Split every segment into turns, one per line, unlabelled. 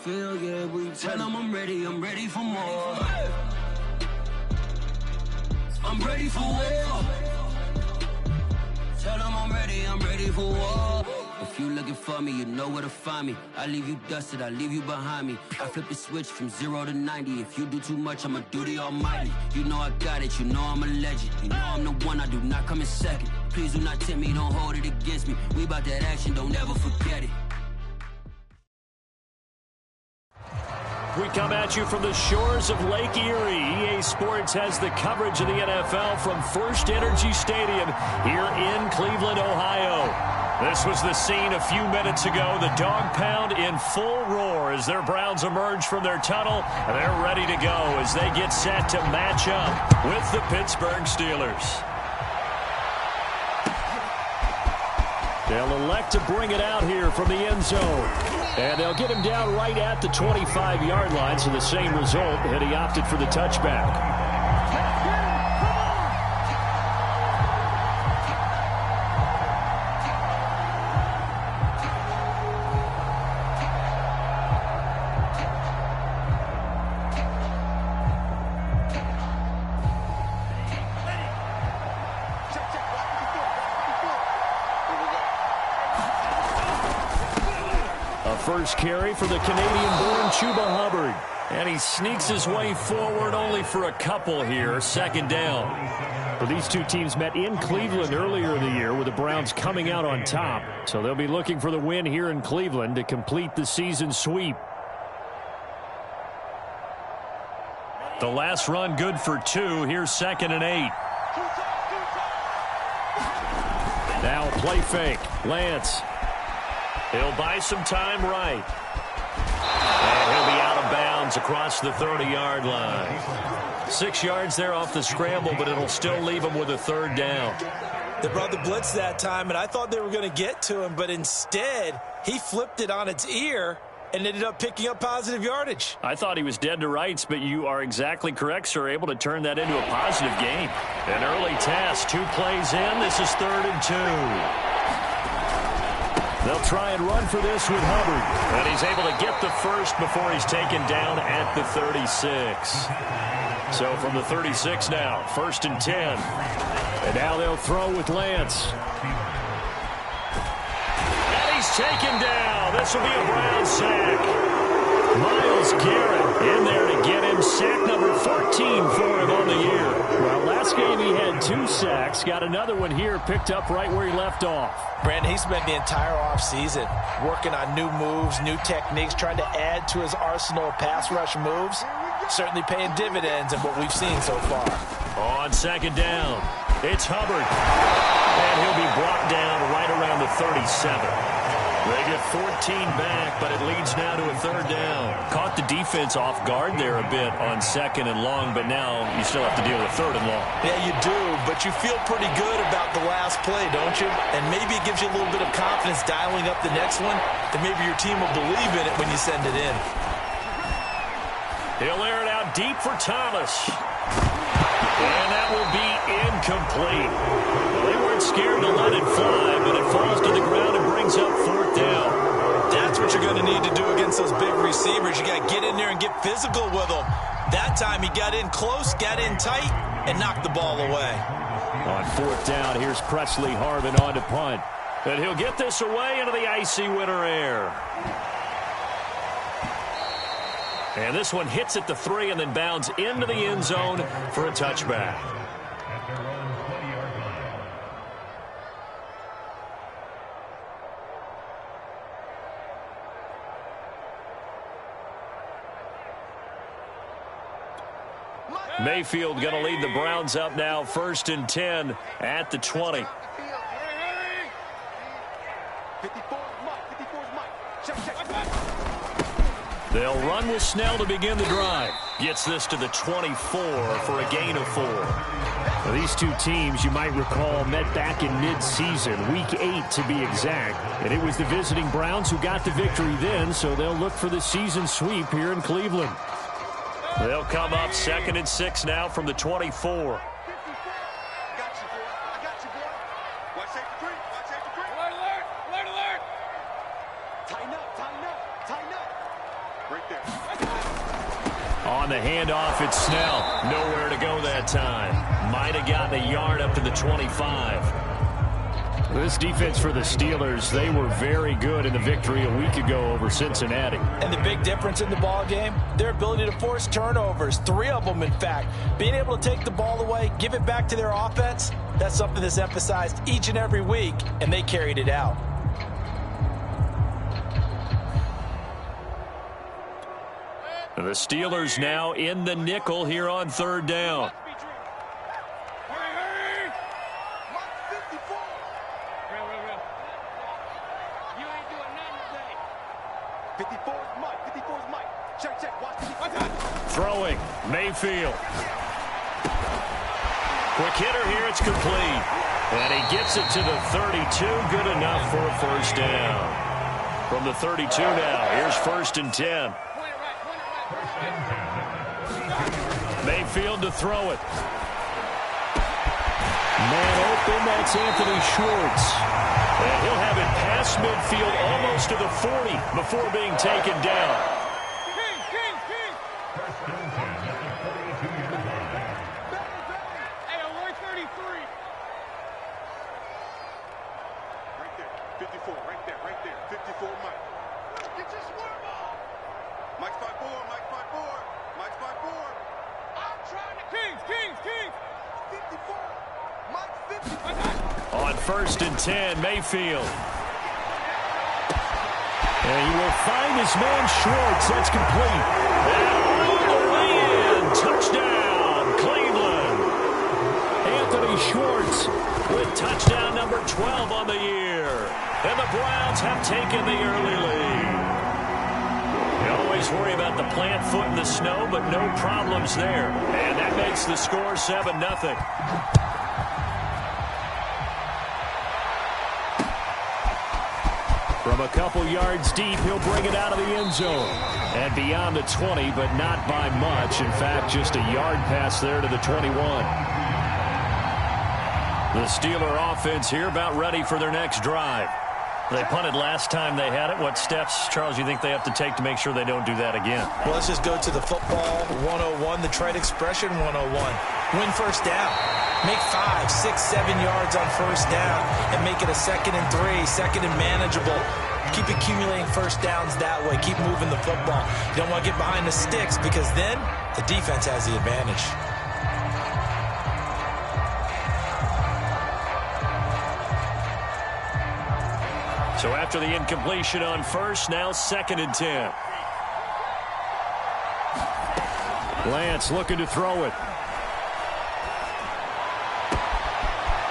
feel, yeah, we tell them I'm ready for more. I'm ready for war. Tell them I'm ready for war. If you looking for me, you know where to find me. I leave you dusted, I leave you behind me. I flip the switch from 0 to 90. If you do too much, I'ma do the almighty. You know I got it, you know I'm a legend. You know I'm the one, I do not come in second. Please do not tempt me, don't hold it against me. We about that action, don't ever forget it.
We come at you from the shores of Lake Erie. EA Sports has the coverage of the NFL from First Energy Stadium here in Cleveland, Ohio. This was the scene a few minutes ago. The dog pound in full roar as their Browns emerge from their tunnel. And they're ready to go as they get set to match up with the Pittsburgh Steelers. They'll elect to bring it out here from the end zone. And they'll get him down right at the 25-yard line, so the same result, and he opted for the touchback. First carry for the Canadian-born Chuba Hubbard. And he sneaks his way forward only for a couple here. Second down. Well, these two teams met in Cleveland earlier in the year with the Browns coming out on top. So they'll be looking for the win here in Cleveland to complete the season sweep. The last run good for 2. Here's 2nd and 8. Now a play fake. Lance. He'll buy some time right. And he'll be out of bounds across the 30-yard line. 6 yards there off the scramble, but it'll still leave him with a 3rd down.
They brought the blitz that time, and I thought they were going to get to him, but instead he flipped it on its ear and ended up picking up positive yardage.
I thought he was dead to rights, but you are exactly correct, sir. Able to turn that into a positive gain. An early test. 2 plays in. This is 3rd and 2. They'll try and run for this with Hubbard. And he's able to get the first before he's taken down at the 36. So from the 36 now, 1st and 10. And now they'll throw with Lance. And he's taken down. This will be a Brown sack. Myles Garrett in there to get him. Sack number 14 for him on the year. Well, last game he had 2 sacks. Got another one here picked up right where he left off.
Brandon, he spent the entire offseason working on new moves, new techniques, trying to add to his arsenal of pass rush moves. Certainly paying dividends in what we've seen so far.
On 2nd down, it's Hubbard. And he'll be brought down right around the 37. They get 14 back, but it leads now to a 3rd down. Caught the defense off guard there a bit on 2nd and long, but now you still have to deal with 3rd and long.
Yeah, you do, but you feel pretty good about the last play, don't you? And maybe it gives you a little bit of confidence dialing up the next one, that maybe your team will believe in it when you send it in.
He'll air it out deep for Thomas. And that will be incomplete. Well, they weren't scared to let it fly, but it falls to the ground and brings up 4th down.
That's what you're going to need to do against those big receivers. You got to get in there and get physical with them. That time he got in close, got in tight, and knocked the ball away.
On 4th down, here's Presley Harvin on to punt. And he'll get this away into the icy winter air. And this one hits at the 3 and then bounds into the end zone for a touchback. Mayfield going to lead the Browns up now, 1st and 10 at the 20. They'll run with Snell to begin the drive. Gets this to the 24 for a gain of 4. Now, these two teams, you might recall, met back in mid-season, Week 8 to be exact. And it was the visiting Browns who got the victory then, so they'll look for the season sweep here in Cleveland. They'll come up 2nd and 6 now from the 24. On the handoff, it's Snell. Nowhere to go that time. Might have gotten a yard up to the 25. This defense for the Steelers, they were very good in the victory a week ago over Cincinnati.
And the big difference in the ball game, their ability to force turnovers, 3 of them, in fact. Being able to take the ball away, give it back to their offense, that's something that's emphasized each and every week, and they carried it out.
The Steelers now in the nickel here on 3rd down. Throwing, Mayfield. Quick hitter here, it's complete. And he gets it to the 32, good enough for a first down. From the 32 now, here's 1st and 10. Mayfield to throw it. Man open, that's Anthony Schwartz. And he'll have it past midfield almost to the 40 before being taken down. On 1st and 10, Mayfield. And he will find his man Schwartz. That's complete. And all the way in. Touchdown, Cleveland. Anthony Schwartz with touchdown number 12 on the year. And the Browns have taken the early lead. You always worry about the plant foot in the snow, but no problems there. And that makes the score 7-0. From a couple yards deep, he'll bring it out of the end zone. And beyond the 20, but not by much. In fact, just a yard pass there to the 21. The Steeler offense here about ready for their next drive. They punted last time they had it. What steps, Charles, you think they have to take to make sure they don't do that again?
Well, let's just go to the football 101, the trade expression 101. Win first down. Make 5, 6, 7 yards on first down and make it a 2nd and 3, 2nd and manageable. Keep accumulating first downs that way. Keep moving the football. You don't want to get behind the sticks because then the defense has the advantage.
So after the incompletion on first, now 2nd and 10. Lance looking to throw it.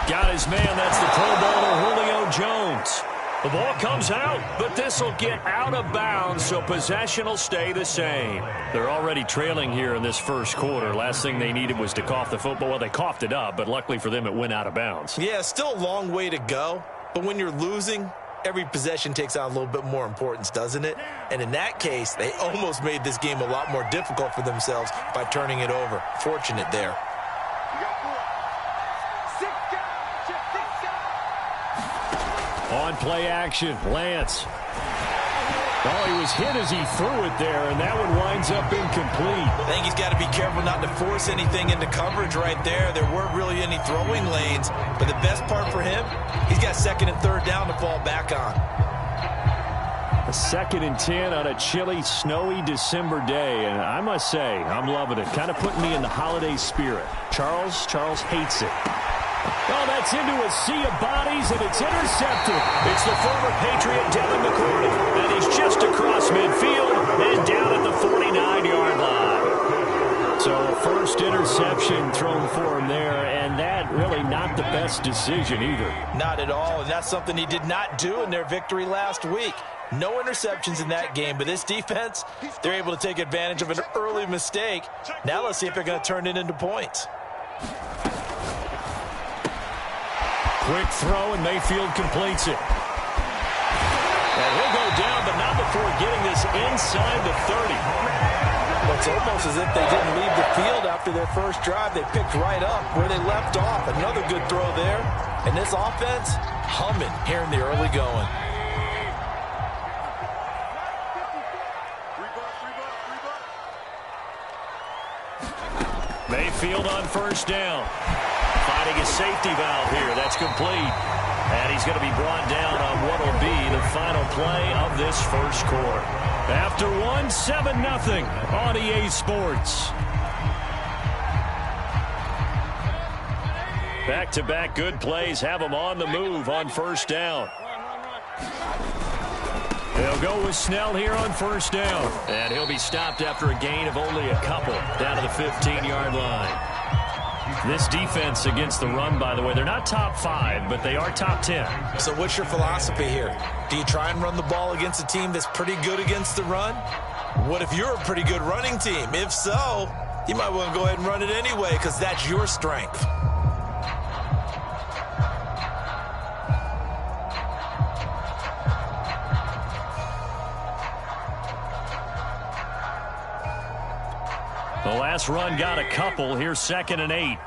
Got his man. That's the Pro Bowler Julio Jones. The ball comes out, but this will get out of bounds, so possession will stay the same. They're already trailing here in this first quarter. Last thing they needed was to cough the football. Well, they coughed it up, but luckily for them, it went out of bounds.
Yeah, still a long way to go, but when you're losing, every possession takes on a little bit more importance, doesn't it? And in that case, they almost made this game a lot more difficult for themselves by turning it over. Fortunate there.
On play action, Lance. Oh, he was hit as he threw it there, and that one winds up incomplete.
I think he's got to be careful not to force anything into coverage right there. There weren't really any throwing lanes, but the best part for him, he's got 2nd and 3rd down to fall back on.
A 2nd and 10 on a chilly, snowy December day, and I must say, I'm loving it. Kind of putting me in the holiday spirit. Charles hates it. Oh, that's into a sea of bodies, and it's intercepted. It's the former Patriot Devin McCourty, and he's just across midfield and down at the 49-yard line. So first interception thrown for him there, and that really not the best decision either.
Not at all, and that's something he did not do in their victory last week. No interceptions in that game, but this defense, they're able to take advantage of an early mistake. Now let's see if they're going to turn it into points.
Quick throw, and Mayfield completes it. And he'll go down, but not before getting this inside the 30.
Well, it's almost as if they didn't leave the field after their first drive. They picked right up where they left off. Another good throw there. And this offense, humming here in the early going.
Mayfield on first down. Finding his safety valve here. That's complete. And he's going to be brought down on what will be the final play of this first quarter. After one, 7-0 on EA Sports. Back-to-back good plays have them on the move on first down. They'll go with Snell here on first down. And he'll be stopped after a gain of only a couple down to the 15-yard line. This defense against the run, by the way, they're not top 5, but they are top 10.
So what's your philosophy here? Do you try and run the ball against a team that's pretty good against the run? What if you're a pretty good running team? If so, you might want to go ahead and run it anyway because that's your strength.
The last run got a couple. Here's 2nd and 8.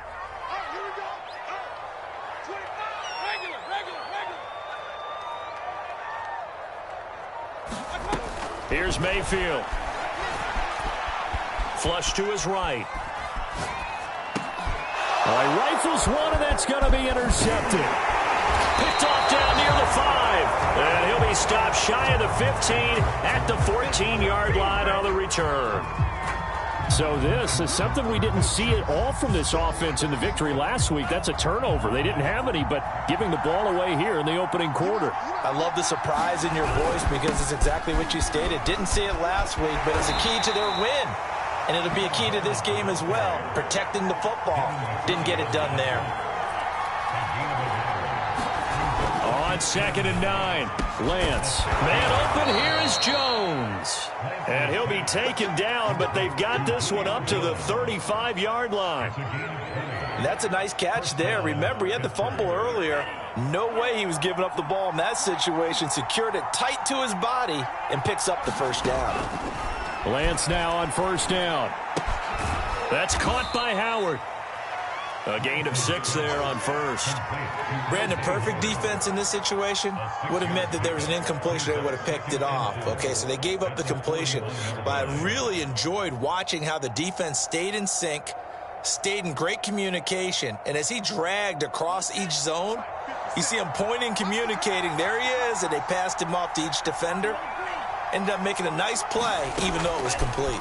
Here's Mayfield. Flush to his right. Rifles one, and that's going to be intercepted. Picked off down near the 5. And he'll be stopped shy of the 15 at the 14-yard line on the return. So this is something we didn't see at all from this offense in the victory last week. That's a turnover. They didn't have any, but giving the ball away here in the opening quarter.
I love the surprise in your voice because it's exactly what you stated. Didn't see it last week, but it's a key to their win. And it'll be a key to this game as well, protecting the football. Didn't get it done there.
On 2nd and 9, Lance. Man open, here is Jones. And he'll be taken down, but they've got this one up to the 35-yard line.
That's a nice catch there. Remember, he had the fumble earlier. No way he was giving up the ball in that situation. Secured it tight to his body and picks up the first down.
Lance now on first down. That's caught by Howard. A gain of 6 there on first.
Brandon, perfect defense in this situation would have meant that there was an incompletion. They would have picked it off. Okay, so they gave up the completion. But I really enjoyed watching how the defense stayed in sync, stayed in great communication. And as he dragged across each zone, you see him pointing, communicating. There he is, and they passed him off to each defender. Ended up making a nice play, even though it was complete.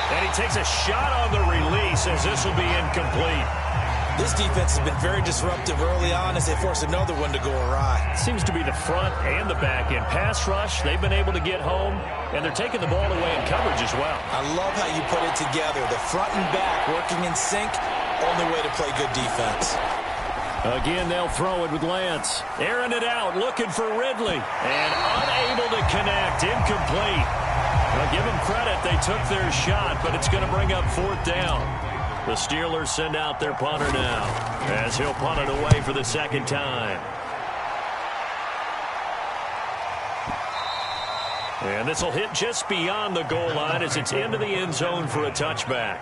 And he takes a shot on the release as this will be incomplete.
This defense has been very disruptive early on as they force another one to go awry.
Seems to be the front and the back end. Pass rush, they've been able to get home, and they're taking the ball away in coverage as well.
I love how you put it together. The front and back working in sync, only way to play good defense.
Again, they'll throw it with Lance. Airing it out, looking for Ridley. And unable to connect, incomplete. Well, give them credit, they took their shot, but it's going to bring up 4th down. The Steelers send out their punter now, as he'll punt it away for the 2nd time. And this will hit just beyond the goal line as it's into the end zone for a touchback.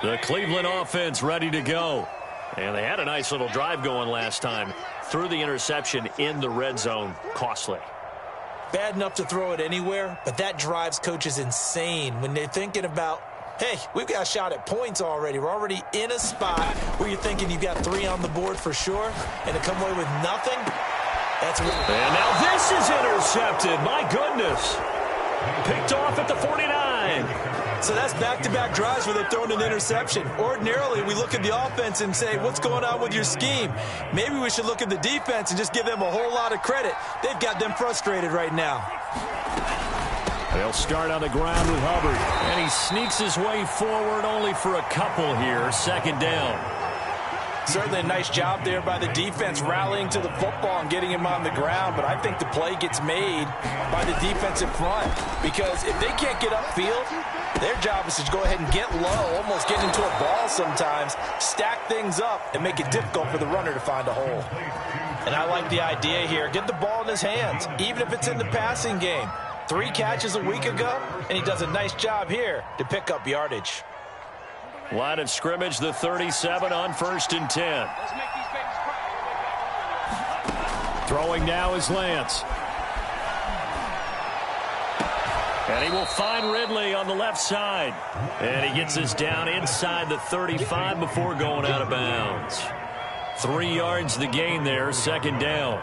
The Cleveland offense ready to go. And they had a nice little drive going last time. Threw the interception in the red zone. Costly.
Bad enough to throw it anywhere, but that drives coaches insane when they're thinking about, hey, we've got a shot at points already. We're already in a spot where you're thinking you've got 3 on the board for sure, and to come away with nothing, that's what...
And now this is intercepted. My goodness. Picked off at the 49.
So that's back-to-back drives where they're throwing an interception. Ordinarily, we look at the offense and say, what's going on with your scheme? Maybe we should look at the defense and just give them a whole lot of credit. They've got them frustrated right now.
They'll start on the ground with Hubbard. And he sneaks his way forward only for a couple here. 2nd down.
Certainly a nice job there by the defense rallying to the football and getting him on the ground, but I think the play gets made by the defensive front because if they can't get upfield, their job is to go ahead and get low, almost get into a ball sometimes, stack things up, and make it difficult for the runner to find a hole. And I like the idea here. Get the ball in his hands, even if it's in the passing game. 3 catches a week ago, and he does a nice job here to pick up yardage.
Line of scrimmage, the 37 on 1st and 10. Throwing now is Lance. And he will find Ridley on the left side. And he gets this down inside the 35 before going out of bounds. 3 yards the gain there, second down.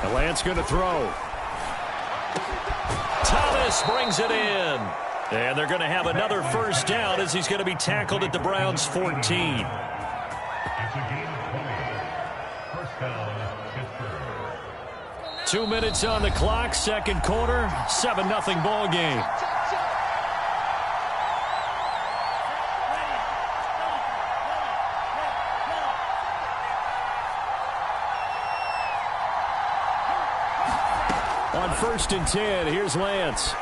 And Lance going to throw. Thomas brings it in. And they're going to have another first down as he's going to be tackled at the Browns' 14. 2 minutes on the clock, second quarter, 7-0 ball game. On 1st and 10, here's Lance.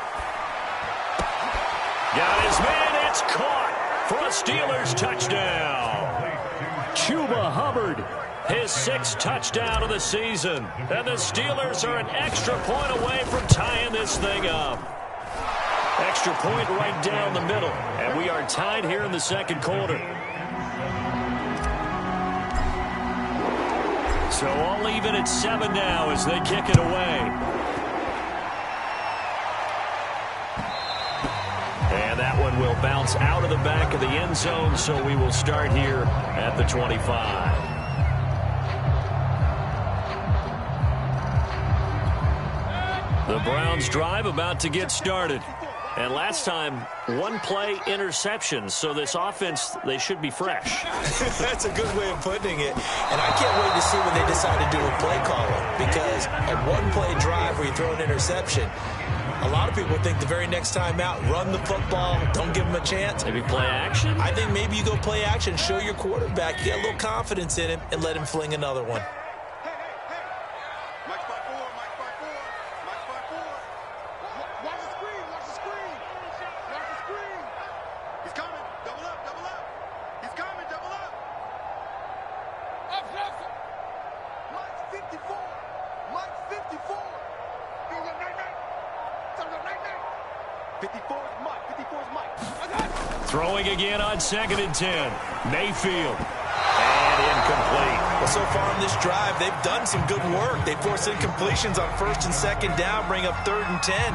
Got his man, it's caught for a Steelers touchdown. Chuba Hubbard, his 6th touchdown of the season. And the Steelers are an extra point away from tying this thing up. Extra point right down the middle. And we are tied here in the second quarter. So all even at 7 now as they kick it away. And that one will bounce out of the back of the end zone, so we will start here at the 25. The Browns drive about to get started. And last time, 1-play interception, so this offense, they should be fresh.
That's a good way of putting it. And I can't wait to see when they decide to do a play caller, because a 1-play drive where you throw an interception, a lot of people think the very next time out, run the football, don't give him a chance.
Maybe play action?
I think maybe you go play action, show your quarterback, you get a little confidence in him, and let him fling another one.
Throwing again on 2nd and 10. Mayfield. And incomplete.
Well, so far on this drive, they've done some good work. They force incompletions on 1st and 2nd down, bring up 3rd and 10.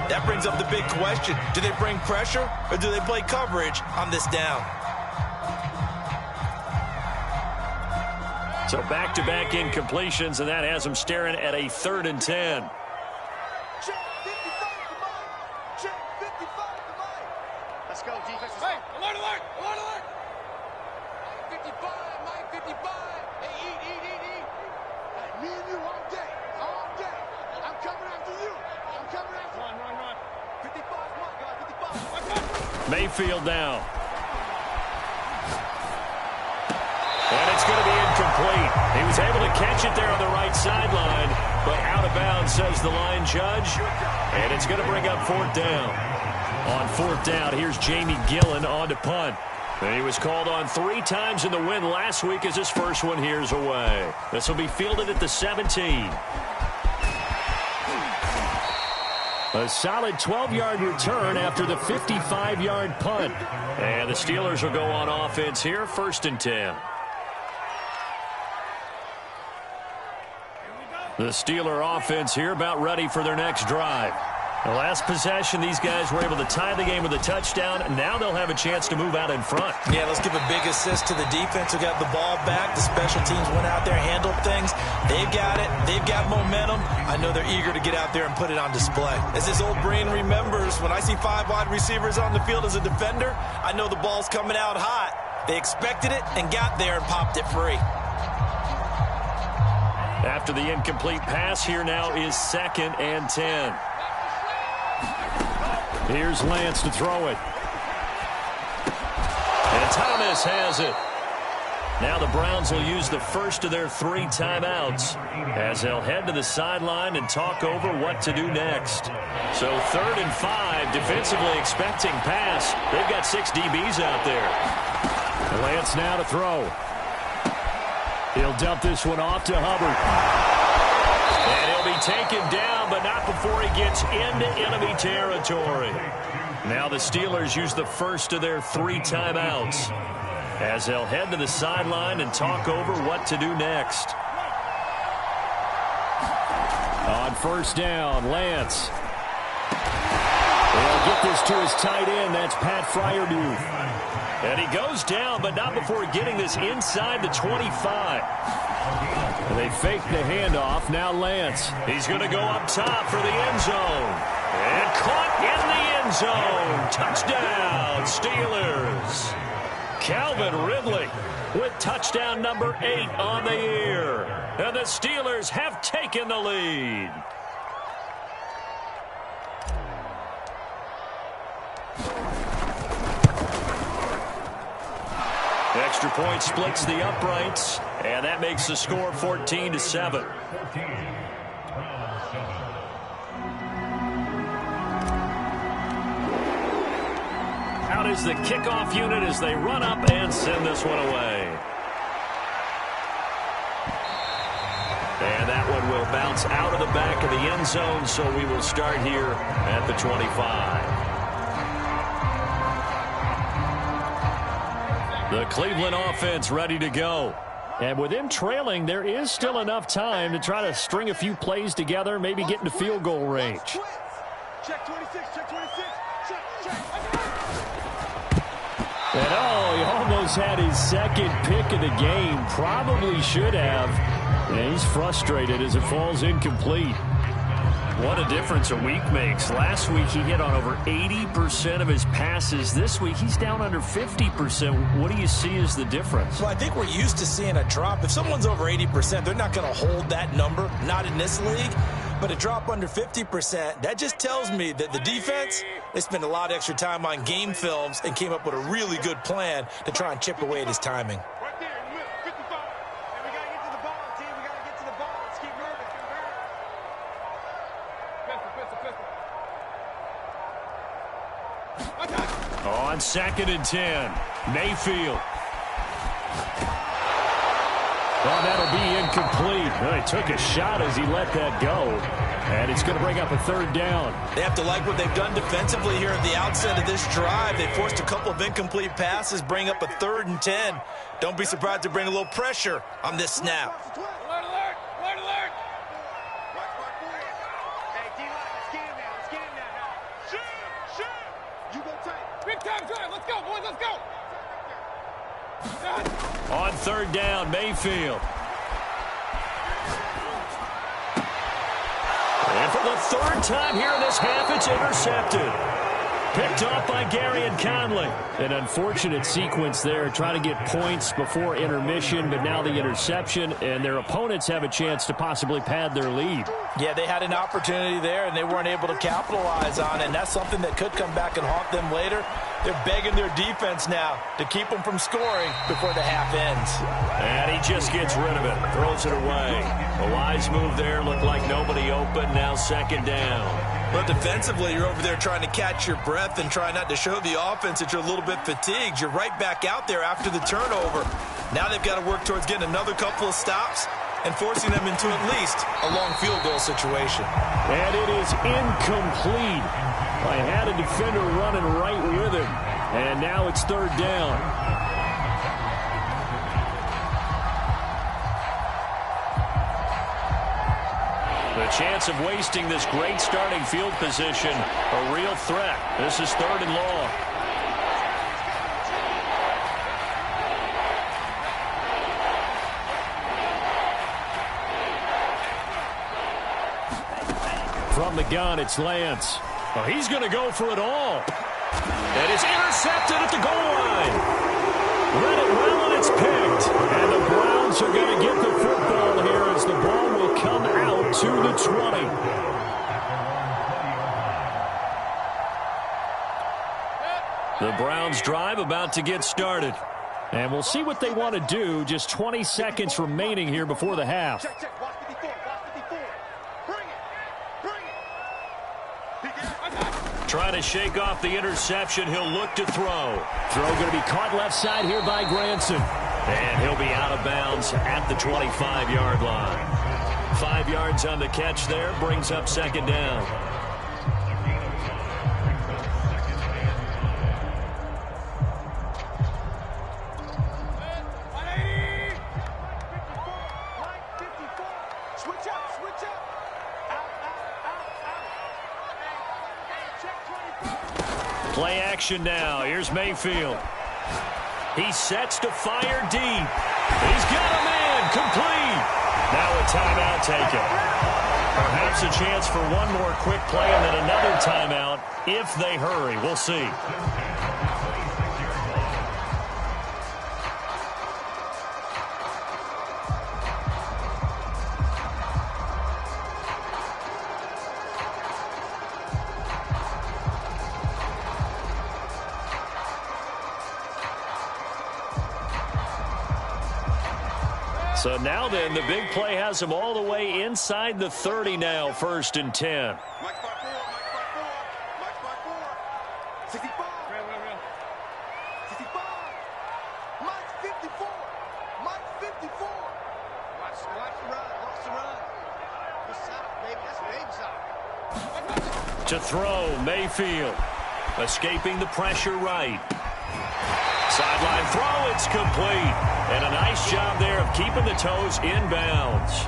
That brings up the big question. Do they bring pressure or do they play coverage on this down?
So back-to-back incompletions, and that has them staring at a 3rd and 10. Mayfield now. And it's going to be incomplete. He was able to catch it there on the right sideline, but out of bounds, says the line judge. And it's going to bring up 4th down. On 4th down, here's Jamie Gillen on to punt. And he was called on 3 times in the win last week as his first one here's away. This will be fielded at the 17. A solid 12-yard return after the 55-yard punt. And the Steelers will go on offense here, 1st and 10. The Steeler offense here about ready for their next drive. The last possession, these guys were able to tie the game with a touchdown. Now they'll have a chance to move out in front.
Yeah, let's give a big assist to the defense who got the ball back. The special teams went out there, handled things. They've got it. They've got momentum. I know they're eager to get out there and put it on display. As his old brain remembers, when I see 5 wide receivers on the field as a defender, I know the ball's coming out hot. They expected it and got there and popped it free.
After the incomplete pass, here now is 2nd and 10. Here's Lance to throw it. And Thomas has it. Now the Browns will use the first of their 3 timeouts as they'll head to the sideline and talk over what to do next. So 3rd and 5, defensively expecting pass. They've got 6 DBs out there. Lance now to throw. He'll dump this one off to Hubbard. And he'll be taken down, but not before he gets into enemy territory. Now the Steelers use the first of their 3 timeouts as they'll head to the sideline and talk over what to do next. On first down, Lance. They'll get this to his tight end. That's Pat Fryermuth. And he goes down, but not before getting this inside the 25. And they fake the handoff. Now Lance. He's going to go up top for the end zone. And caught in the end zone. Touchdown, Steelers. Calvin Ridley with touchdown number 8 on the year. And the Steelers have taken the lead. Extra point splits the uprights, and that makes the score 14-7. Out is the kickoff unit as they run up and send this one away. And that one will bounce out of the back of the end zone, so we will start here at the 25. The Cleveland offense ready to go. And with them trailing, there is still enough time to try to string a few plays together, maybe get into field goal range.
Check 26, check 26, check.
And he almost had his second pick of the game. Probably should have. And he's frustrated as it falls incomplete. What a difference a week makes. Last week he hit on over 80% of his passes. This week he's down under 50%. What do you see as the difference?
Well, I think we're used to seeing a drop. If someone's over 80%, they're not going to hold that number. Not in this league. But a drop under 50%, that just tells me that the defense, they spent a lot of extra time on game films and came up with a really good plan to try and chip away at his timing.
Right there, in the middle, 55. And we got to get to the ball, team. We got to get to the ball. Let's keep moving. Pistol.
On 2nd and 10, Mayfield. Well, that'll be incomplete. Well, he took a shot as he let that go. And it's going to bring up a 3rd down.
They have to like what they've done defensively here at the outset of this drive. They forced a couple of incomplete passes, bring up a 3rd and 10. Don't be surprised to bring a little pressure on this snap.
Alert, alert, alert, alert. Watch. Hey, D-line, let's get him now. Let's get him now. Shoot. You go tight. Big time drive. Let's go, boys. Let's go.
On 3rd down, Mayfield. And for the 3rd time here in this half, it's intercepted. Picked off by Gary and Conley. An unfortunate sequence there, trying to get points before intermission, but now the interception, and their opponents have a chance to possibly pad their lead.
Yeah, they had an opportunity there, and they weren't able to capitalize on it, and that's something that could come back and haunt them later. They're begging their defense now to keep them from scoring before the half ends.
And he just gets rid of it, throws it away. A wise move there, looked like nobody open, now 2nd down.
But defensively, you're over there trying to catch your breath and try not to show the offense that you're a little bit fatigued. You're right back out there after the turnover. Now they've got to work towards getting another couple of stops and forcing them into at least a long field goal situation.
And it is incomplete. I had a defender running right with him. And now it's 3rd down. The chance of wasting this great starting field position, a real threat. This is 3rd and long. From the gun, it's Lance. Oh, he's going to go for it all. And it's intercepted at the goal line. Read it well, and it's picked. And the Browns are going to get the football here as the ball will come out to the 20. The Browns drive about to get started. And we'll see what they want to do. Just 20 seconds remaining here before the half.
Check. Watch 54. Bring it.
Trying to shake off the interception. He'll look to throw. Throw going to be caught left side here by Granson. And he'll be out of bounds at the 25-yard line. 5 yards on the catch there, brings up second down. Play action now. Here's Mayfield. He sets to fire deep. He's got a man complete. Now a timeout taken. Perhaps a chance for one more quick play and then another timeout if they hurry. We'll see. So now then, the big play has them all the way inside the 30 now, 1st and 10.
Mike 5-4, Mike 5-4, 65, 65, Mike 54, Mike 54. Watch the run, watch the run. Good side, baby, that's baby side.
To throw, Mayfield. Escaping the pressure right. Sideline throw, it's complete. And a nice job there of keeping the toes inbounds.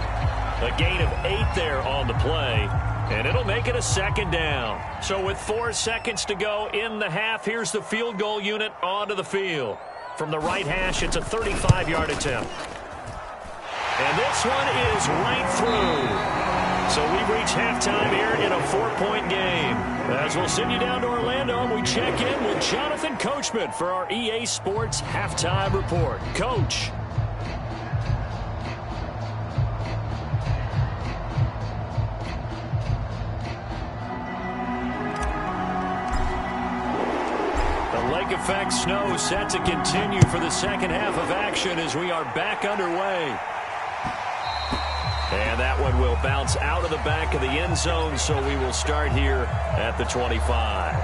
A gain of 8 there on the play. And it'll make it a second down. So with 4 seconds to go in the half, here's the field goal unit onto the field. From the right hash, it's a 35-yard attempt. And this one is right through. So we reach halftime here in a 4-point game. As we'll send you down to Orlando, we check in with Jonathan Coachman for our EA Sports Halftime Report. Coach. The lake effect snow set to continue for the second half of action as we are back underway. And that one will bounce out of the back of the end zone, so we will start here at the 25.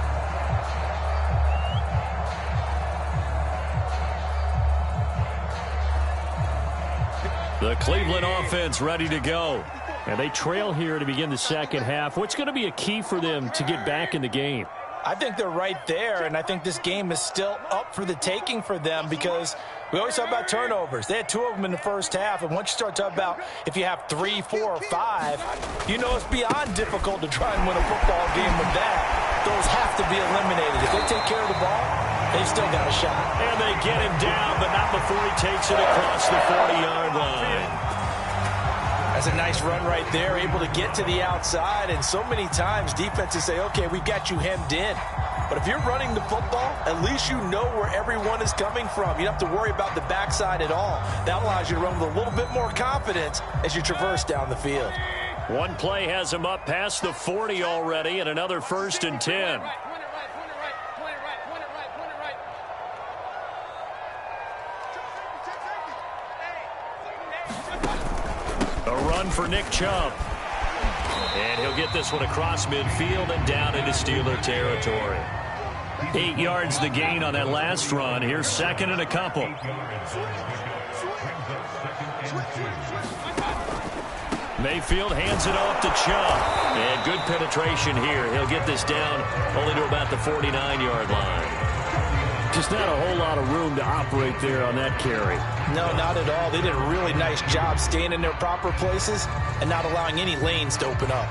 The Cleveland offense ready to go. And they trail here to begin the second half. What's going to be a key for them to get back in the game?
I think they're right there, and I think this game is still up for the taking for them because we always talk about turnovers. They had 2 of them in the first half, and once you start talking about if you have 3, 4, or 5, you know it's beyond difficult to try and win a football game with that. Those have to be eliminated. If they take care of the ball, they've still got a shot.
And they get him down, but not before he takes it across the 40-yard line.
That's a nice run right there, able to get to the outside, and so many times defenses say, okay, we've got you hemmed in. But if you're running the football, at least you know where everyone is coming from. You don't have to worry about the backside at all. That allows you to run with a little bit more confidence as you traverse down the field.
One play has him up past the 40 already, and another 1st and 10. A run for Nick Chubb. And he'll get this one across midfield and down into Steeler territory. 8 yards the gain on that last run. Here's 2nd and a couple. Mayfield hands it off to Chubb. And good penetration here. He'll get this down only to about the 49-yard line. Just not a whole lot of room to operate there on that carry.
No, not at all. They did a really nice job staying in their proper places and not allowing any lanes to open up.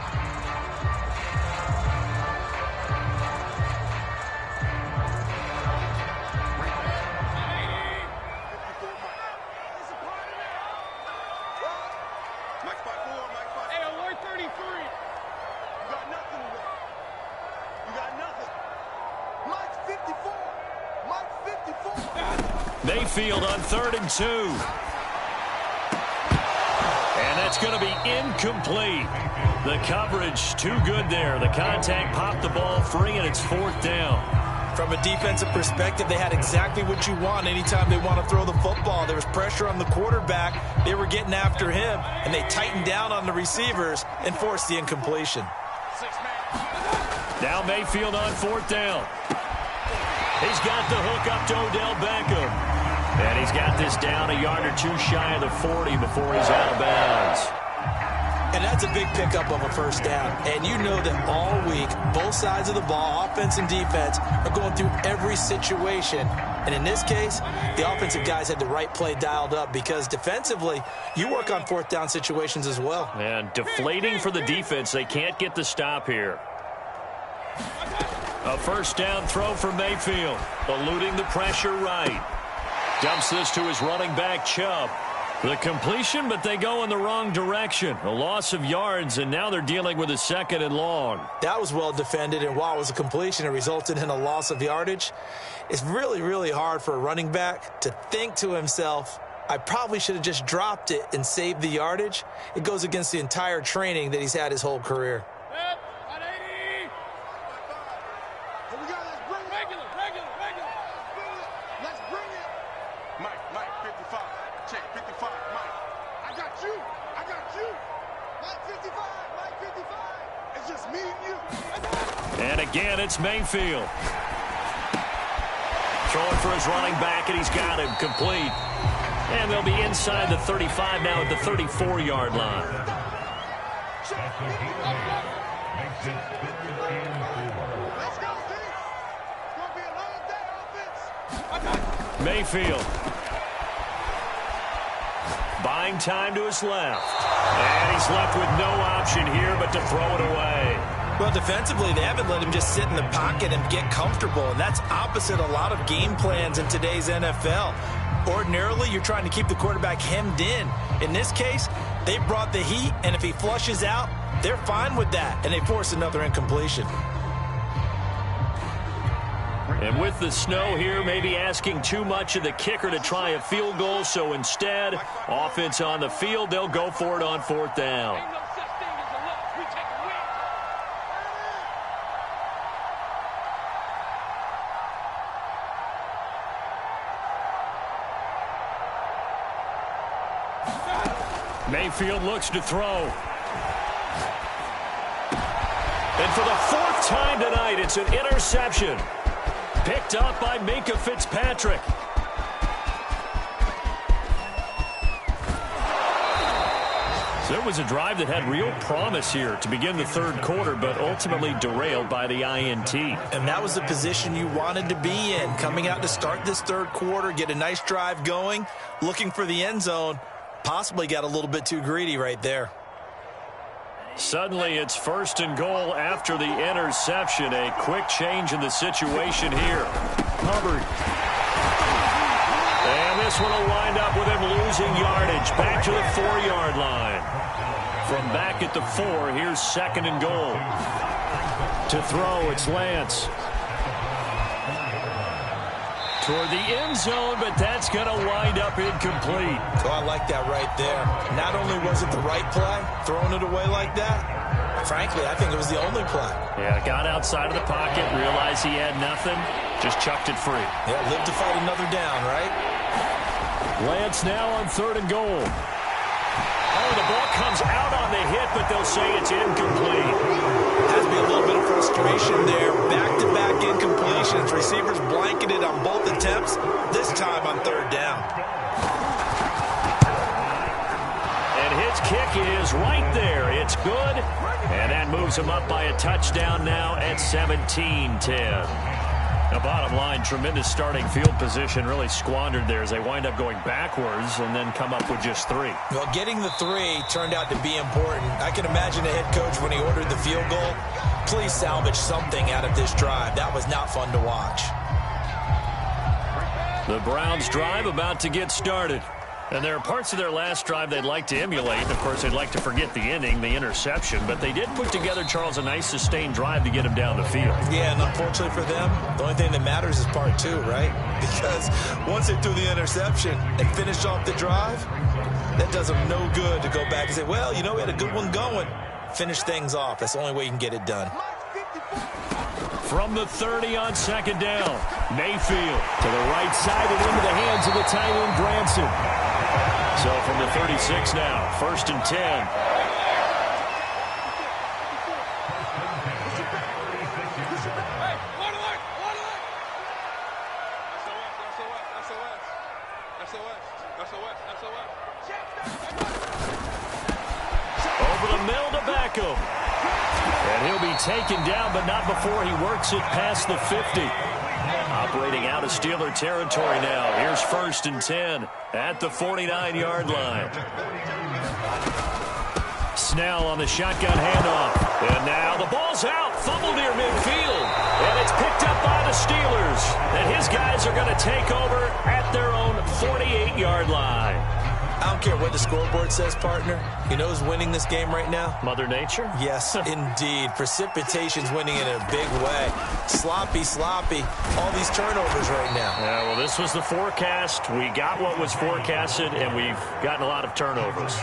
Mayfield on 3rd and 2. And that's going to be incomplete. The coverage too good there. The contact popped the ball free, and it's 4th down.
From a defensive perspective, they had exactly what you want anytime they want to throw the football. There was pressure on the quarterback. They were getting after him, and they tightened down on the receivers and forced the incompletion.
Now Mayfield on 4th down. He's got the hook up to Odell Beckham. And he's got this down a yard or 2 shy of the 40 before he's out of bounds.
And that's a big pickup of a first down. And you know that all week, both sides of the ball, offense and defense, are going through every situation. And in this case, the offensive guys had the right play dialed up because defensively, you work on fourth down situations as well.
And deflating for the defense. They can't get the stop here. A first down throw for Mayfield. Eluding the pressure right. Dumps this to his running back, Chubb. The completion, but they go in the wrong direction. A loss of yards, and now they're dealing with a second and long.
That was well defended, and while it was a completion, it resulted in a loss of yardage. It's really, really hard for a running back to think to himself, I probably should have just dropped it and saved the yardage. It goes against the entire training that he's had his whole career.
And again, it's Mayfield. Throwing for his running back, and he's got him complete. And they'll be inside the 35 now at the 34-yard line. Mayfield. Buying time to his left. And he's left with no option here but to throw it away.
Well, defensively, they haven't let him just sit in the pocket and get comfortable, and that's opposite a lot of game plans in today's NFL. Ordinarily, you're trying to keep the quarterback hemmed in. In this case, they brought the heat, and if he flushes out, they're fine with that, and they force another incompletion.
And with the snow here, maybe asking too much of the kicker to try a field goal, so instead, offense on the field, they'll go for it on fourth down. Mayfield looks to throw. And for the fourth time tonight, it's an interception. Picked up by Minkah Fitzpatrick. So it was a drive that had real promise here to begin the third quarter, but ultimately derailed by the INT.
And that was the position you wanted to be in, coming out to start this third quarter, get a nice drive going, looking for the end zone. Possibly got a little bit too greedy right there.
Suddenly it's first and goal after the interception. A quick change in the situation here. Hubbard. And this one will wind up with him losing yardage. Back to the 4-yard line. From back at the 4, here's second and goal. To throw, it's Lance. Toward the end zone, but that's going to wind up incomplete.
Oh, I like that right there. Not only was it the right play, throwing it away like that, frankly, I think it was the only play.
Yeah, got outside of the pocket, realized he had nothing, just chucked it free.
Yeah, live to fight another down, right?
Lance now on third and goal. Oh, the ball comes out on the hit, but they'll say it's incomplete.
Has to be a little bit of frustration there. Back-to-back incompletions. Receivers blanketed on both attempts, this time on third down.
And his kick is right there. It's good. And that moves him up by a touchdown now at 17-10. The bottom line, tremendous starting field position, really squandered there as they wind up going backwards and then come up with just 3.
Well, getting the 3 turned out to be important. I can imagine the head coach when he ordered the field goal, please salvage something out of this drive. That was not fun to watch.
The Browns drive about to get started. And there are parts of their last drive they'd like to emulate. Of course, they'd like to forget the inning, the interception. But they did put together, Charles, a nice sustained drive to get him down the field.
Yeah, and unfortunately for them, the only thing that matters is part 2, right? Because once they threw the interception and finished off the drive, that does them no good to go back and say, well, you know, we had a good one going. Finish things off. That's the only way you can get it done.
From the 30 on second down, Mayfield to the right side and into the hands of the tight end, Branson. So from the 36 now, first and 10. Over the be taken down, but not before he works it past the 50. Operating out of Steeler territory now. Here's 1st and 10 at the 49-yard line. Snell on the shotgun handoff. And now the ball's out. Fumble near midfield. And it's picked up by the Steelers. And his guys are going to take over at their own 48-yard line.
I don't care what the scoreboard says, partner. You know who's winning this game right now?
Mother Nature?
Yes, indeed. Precipitation's winning in a big way. Sloppy, sloppy. All these turnovers right now.
Yeah, well, this was the forecast. We got what was forecasted, and we've gotten a lot of turnovers.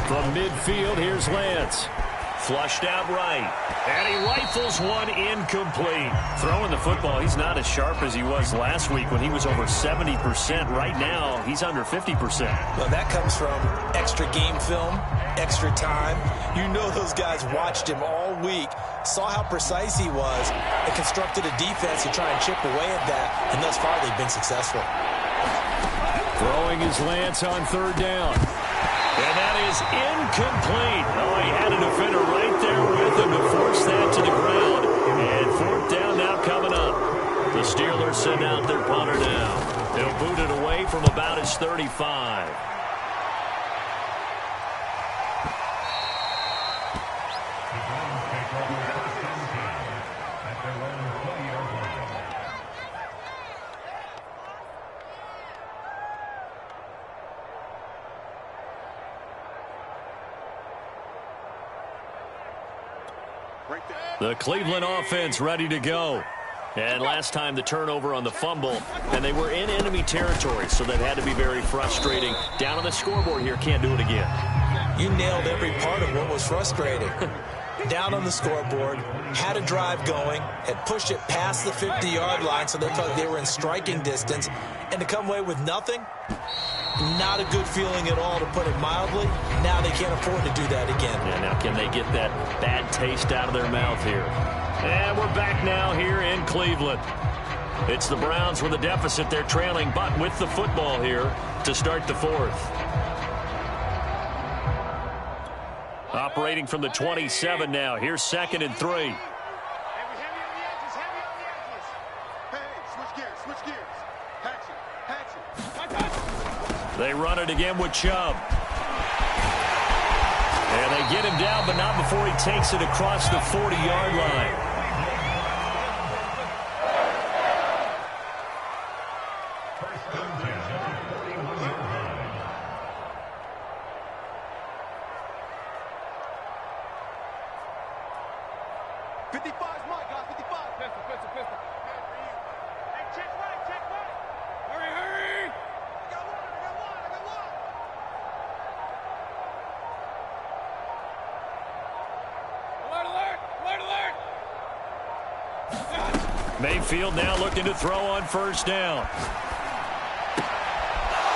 From midfield, here's Lance. Flushed out right. And he rifles one incomplete. Throwing the football, he's not as sharp as he was last week when he was over 70%. Right now, he's under 50%.
Well, that comes from extra game film, extra time. You know those guys watched him all week, saw how precise he was, and constructed a defense to try and chip away at that. And thus far, they've been successful.
Throwing his Lance on 3rd down. And that is incomplete. Oh, he had a defender right there with him to force that to the ground. And 4th down now coming up. The Steelers send out their punter now. They'll boot it away from about his 35. The Cleveland offense ready to go. And last time the turnover on the fumble, and they were in enemy territory, so that had to be very frustrating. Down on the scoreboard here, can't do it again.
You nailed every part of what was frustrating. Down on the scoreboard, had a drive going, had pushed it past the 50-yard line so they felt they were in striking distance, and to come away with nothing, not a good feeling at all, to put it mildly. Now they can't afford to do that again.
Yeah, now can they get that bad taste out of their mouth here? And we're back now here in Cleveland. It's the Browns with a deficit. They're trailing, but with the football here to start the 4th. Operating from the 27 now. Here's 2nd and 3. They run it again with Chubb. And they get him down, but not before he takes it across the 40-yard line. Mayfield now looking to throw on 1st down.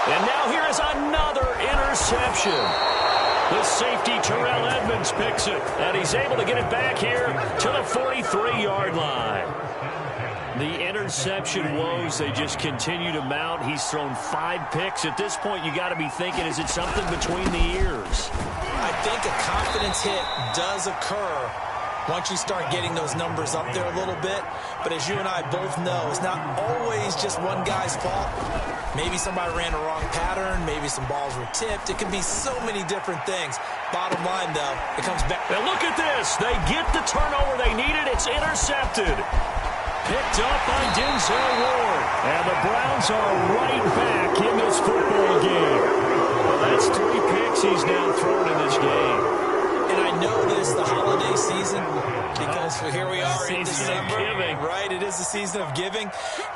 And now here is another interception. The safety, Terrell Edmonds, picks it. And he's able to get it back here to the 43-yard line. The interception woes, they just continue to mount. He's thrown 5 picks. At this point, you got to be thinking, is it something between the ears?
I think a confidence hit does occur once you start getting those numbers up there a little bit. But as you and I both know, it's not always just one guy's fault. Maybe somebody ran a wrong pattern. Maybe some balls were tipped. It can be so many different things. Bottom line, though, it comes back.
Now look at this. They get the turnover they needed. It's intercepted. Picked up by Denzel Ward. And the Browns are right back in this football game. Well, that's 3 picks he's now thrown in this game.
And I know this, the holiday season, because here we are in December. Right, it is the season of giving.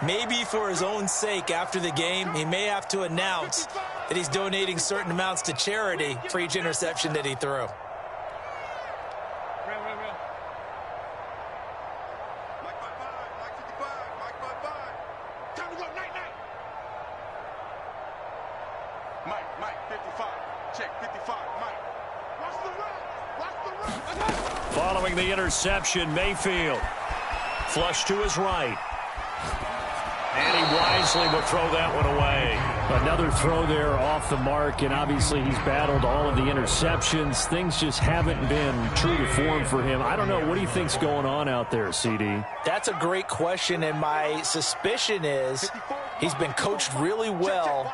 Maybe for his own sake, after the game, he may have to announce that he's donating certain amounts to charity for each interception that he threw.
Following the interception, Mayfield. Flush to his right. And he wisely will throw that one away.
Another throw there off the mark, and obviously he's battled all of the interceptions. Things just haven't been true to form for him. I don't know. What do you think's going on out there, CD?
That's a great question, and my suspicion is he's been coached really well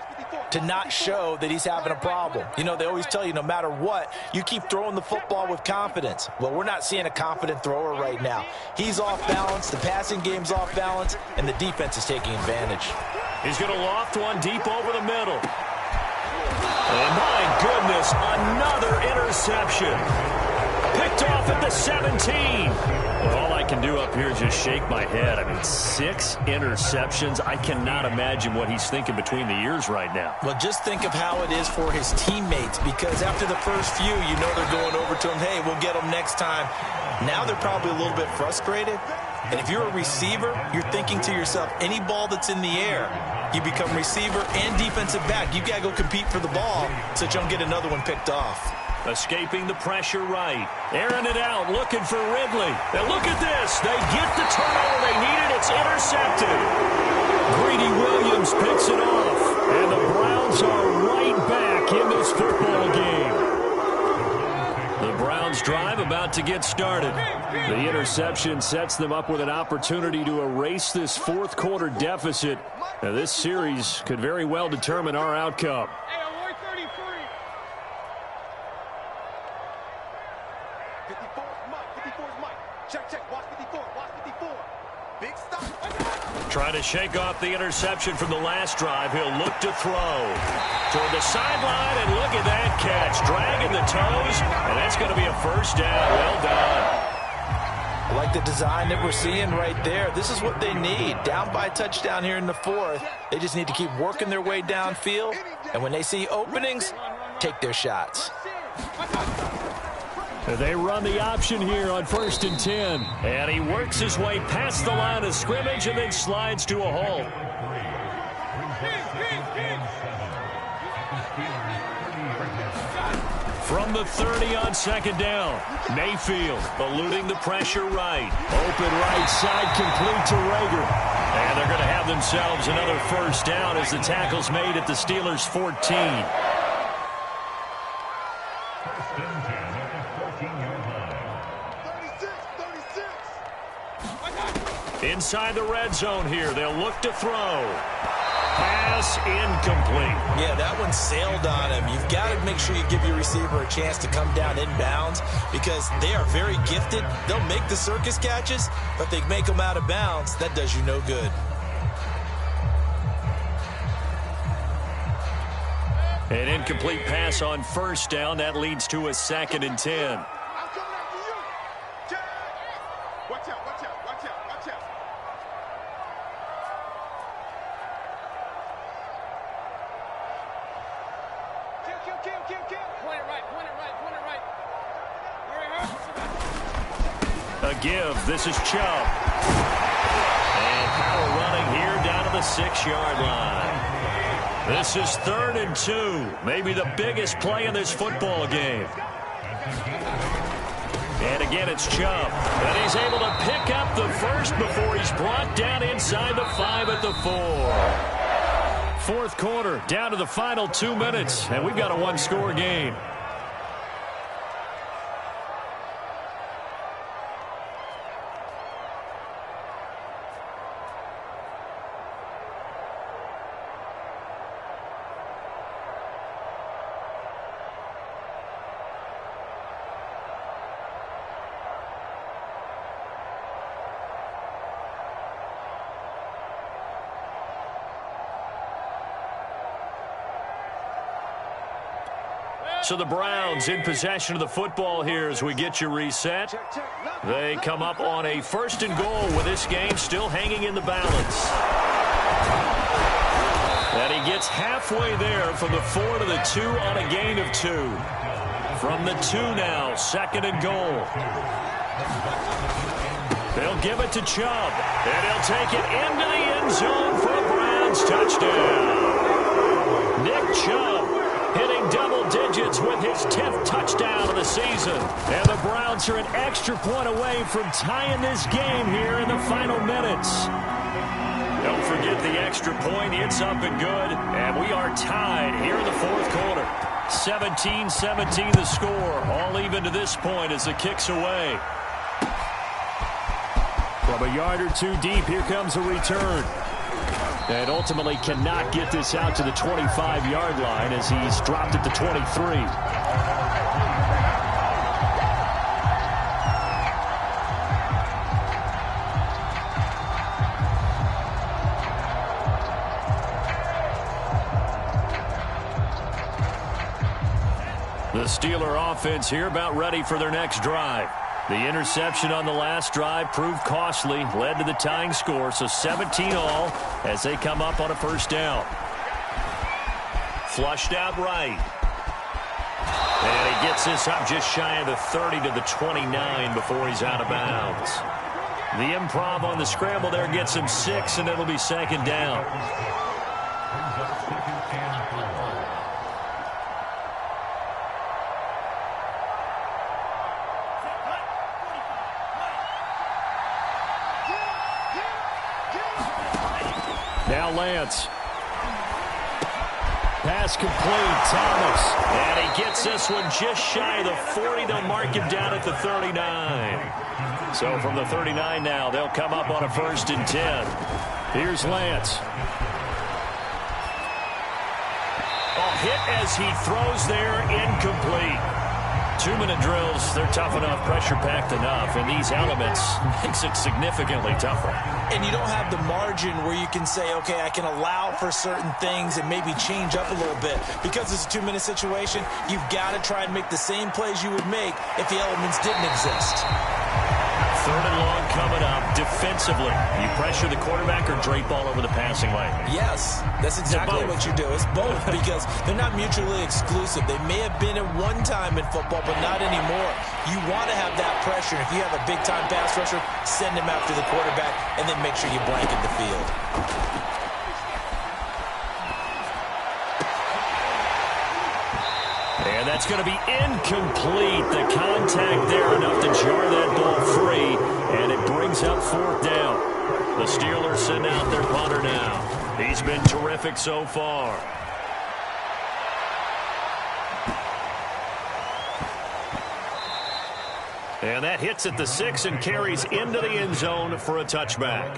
to not show that he's having a problem. You know, they always tell you no matter what, you keep throwing the football with confidence. Well, we're not seeing a confident thrower right now. He's off balance, the passing game's off balance, and the defense is taking advantage.
He's going to loft one deep over the middle. And my goodness, another interception. Picked off at the 17. Well, all I can do up here is just shake my head. I mean, 6 interceptions. I cannot imagine what he's thinking between the ears right now.
Well, just think of how it is for his teammates, because after the first few, you know they're going over to him, hey, we'll get him next time. Now they're probably a little bit frustrated. And if you're a receiver, you're thinking to yourself, any ball that's in the air, you become receiver and defensive back. You've got to go compete for the ball so that you don't get another one picked off.
Escaping the pressure right. Airing it out, looking for Ridley. Now look at this. They get the turnover they needed. It's intercepted. Greedy Williams picks it off. And the Browns are right back in this football game. The Browns drive about to get started. The interception sets them up with an opportunity to erase this fourth quarter deficit. Now this series could very well determine our outcome. Trying to shake off the interception from the last drive. He'll look to throw toward the sideline, and look at that catch. Dragging the toes, and that's going to be a first down. Well done.
I like the design that we're seeing right there. This is what they need. Down by a touchdown here in the fourth. They just need to keep working their way downfield, and when they see openings, take their shots.
They run the option here on 1st and 10.
And he works his way past the line of scrimmage and then slides to a halt. From the 30 on 2nd down. Mayfield eluding the pressure right.
Open right side, complete to Rager.
And they're going to have themselves another first down as the tackle's made at the Steelers' 14. Inside the red zone here. They'll look to throw. Pass incomplete.
Yeah, that one sailed on him. You've got to make sure you give your receiver a chance to come down inbounds because they are very gifted. They'll make the circus catches, but they make them out of bounds. That does you no good.
An incomplete pass on 1st down. That leads to a 2nd and 10. A give. This is Chubb. And power running here down to the 6-yard line. This is 3rd and 2. Maybe the biggest play in this football game. And again, it's Chubb. And he's able to pick up the first before he's brought down inside the 5 at the 4. 4th quarter, down to the final 2 minutes. And we've got a one-score game. So the Browns in possession of the football here as we get you reset. They come up on a 1st and goal with this game still hanging in the balance. And he gets halfway there from the 4 to the 2 on a gain of 2. From the 2 now, 2nd and goal. They'll give it to Chubb. And he'll take it into the end zone for a Browns touchdown. Nick Chubb hitting double digits with his 10th touchdown of the season. And the Browns are an extra point away from tying this game here in the final minutes. Don't forget the extra point. It's up and good. And we are tied here in the fourth quarter. 17-17 the score. All even to this point as the kick's away.
From a yard or two deep, here comes a return. And ultimately cannot get this out to the 25-yard line as he's dropped at the 23.
The Steeler offense here about ready for their next drive. The interception on the last drive proved costly, led to the tying score, so 17 all as they come up on a first down. Flushed out right. And he gets this up just shy of the 30 to the 29 before he's out of bounds. The improv on the scramble there gets him 6, and it'll be second down.
Now Lance. Pass complete, Thomas.
And he gets this one just shy of the 40. They'll mark him down at the 39. So from the 39 now, they'll come up on a 1st and 10.
Here's Lance.
Oh, hit as he throws there, incomplete. 2-minute drills, they're tough enough, pressure-packed enough, and these elements makes it significantly tougher.
And you don't have the margin where you can say, okay, I can allow for certain things and maybe change up a little bit. Because it's a 2-minute situation, you've got to try and make the same plays you would make if the elements didn't exist.
3rd and long coming up. Defensively, you pressure the quarterback or drape all over the passing lane?
Yes, that's exactly what you do. It's both because they're not mutually exclusive. They may have been at one time in football, but not anymore. You want to have that pressure. If you have a big-time pass rusher, send him after the quarterback, and then make sure you blanket the field.
And that's going to be incomplete. The contact there enough to jar that ball free, and it brings up 4th down. The Steelers send out their punter now. He's been terrific so far. And that hits at the 6 and carries into the end zone for a touchback.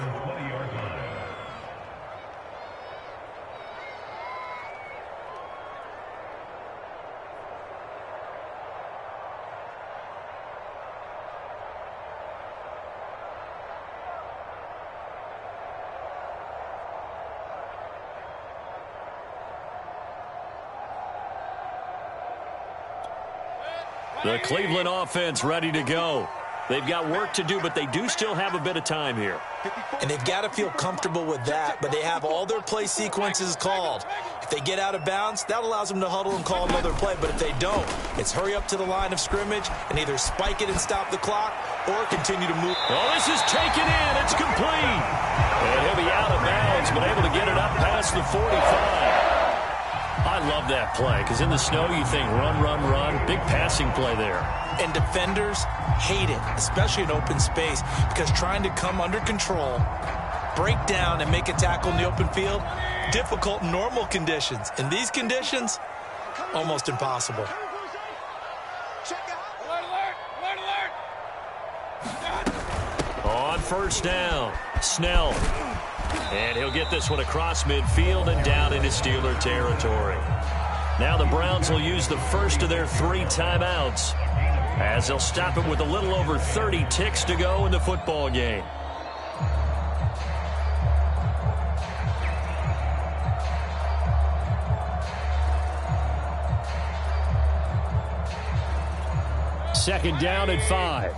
The Cleveland offense ready to go. They've got work to do, but they do still have a bit of time here.
And they've got to feel comfortable with that, but they have all their play sequences called. If they get out of bounds, that allows them to huddle and call another play, but if they don't, it's hurry up to the line of scrimmage and either spike it and stop the clock or continue to move.
Oh, this is taken in. It's complete. And he'll be out of bounds, but able to get it up past the 45. I love that play because in the snow you think run, run, run. Big passing play there.
And defenders hate it, especially in open space, because trying to come under control, break down, and make a tackle in the open field, difficult in normal conditions. In these conditions, almost impossible.
On 1st down, Snell. And he'll get this one across midfield and down into Steeler territory. Now the Browns will use the first of their 3 timeouts as they'll stop it with a little over 30 ticks to go in the football game.
Second down at 5.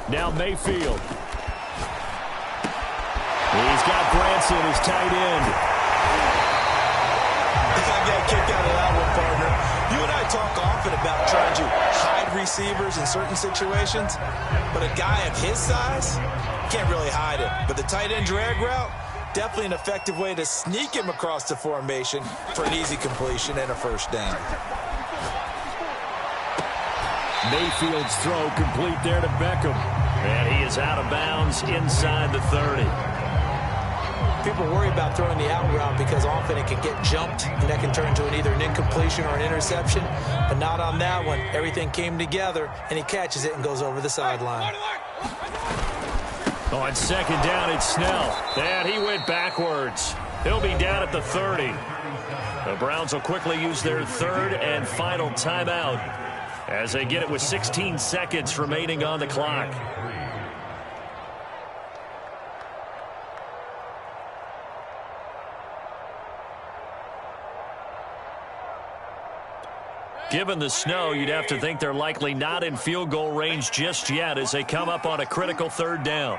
Now Mayfield. He's got Branson, his tight end.
I got kicked out of that one, partner. You talk often about trying to hide receivers in certain situations, but a guy of his size can't really hide it. But the tight end drag route, definitely an effective way to sneak him across the formation for an easy completion and a first down.
Mayfield's throw complete there to Beckham.
And he is out of bounds inside the 30.
People worry about throwing the out route because often it can get jumped, and that can turn into either an incompletion or an interception. But not on that one. Everything came together, and he catches it and goes over the sideline.
On second down, it's Snell. And he went backwards. He'll be down at the 30. The Browns will quickly use their third and final timeout as they get it with 16 seconds remaining on the clock. Given the snow, you'd have to think they're likely not in field goal range just yet as they come up on a critical third down.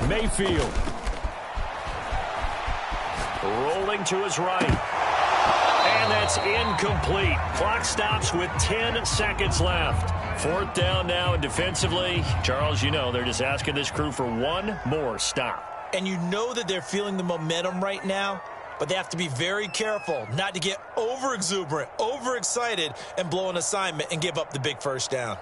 Mayfield.
Rolling to his right. And that's incomplete. Clock stops with 10 seconds left. Fourth down now, and defensively, Charles, you know, they're just asking this crew for one more stop.
And you know that they're feeling the momentum right now, but they have to be very careful not to get over-exuberant, over-excited, and blow an assignment and give up the big first down.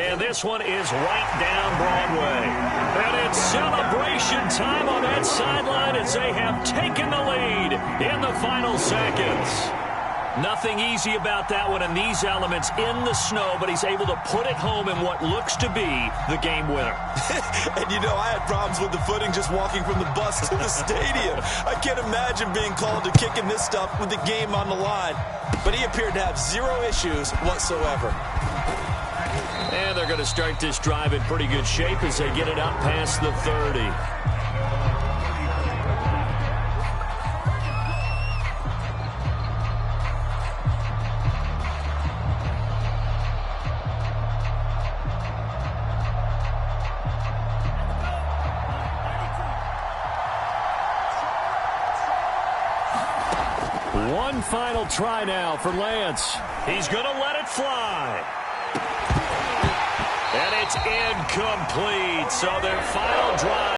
And this one is right down Broadway. And it's celebration time on that sideline as they have taken the lead in the final seconds. Nothing easy about that one in these elements in the snow, but he's able to put it home in what looks to be the game winner.
And you know, I had problems with the footing just walking from the bus to the stadium. I can't imagine being called to kicking this stuff with the game on the line. But he appeared to have zero issues whatsoever.
And they're going to start this drive in pretty good shape as they get it up past the 30.
One final try now for Lance.
He's going to let it fly. And it's incomplete. So their final drive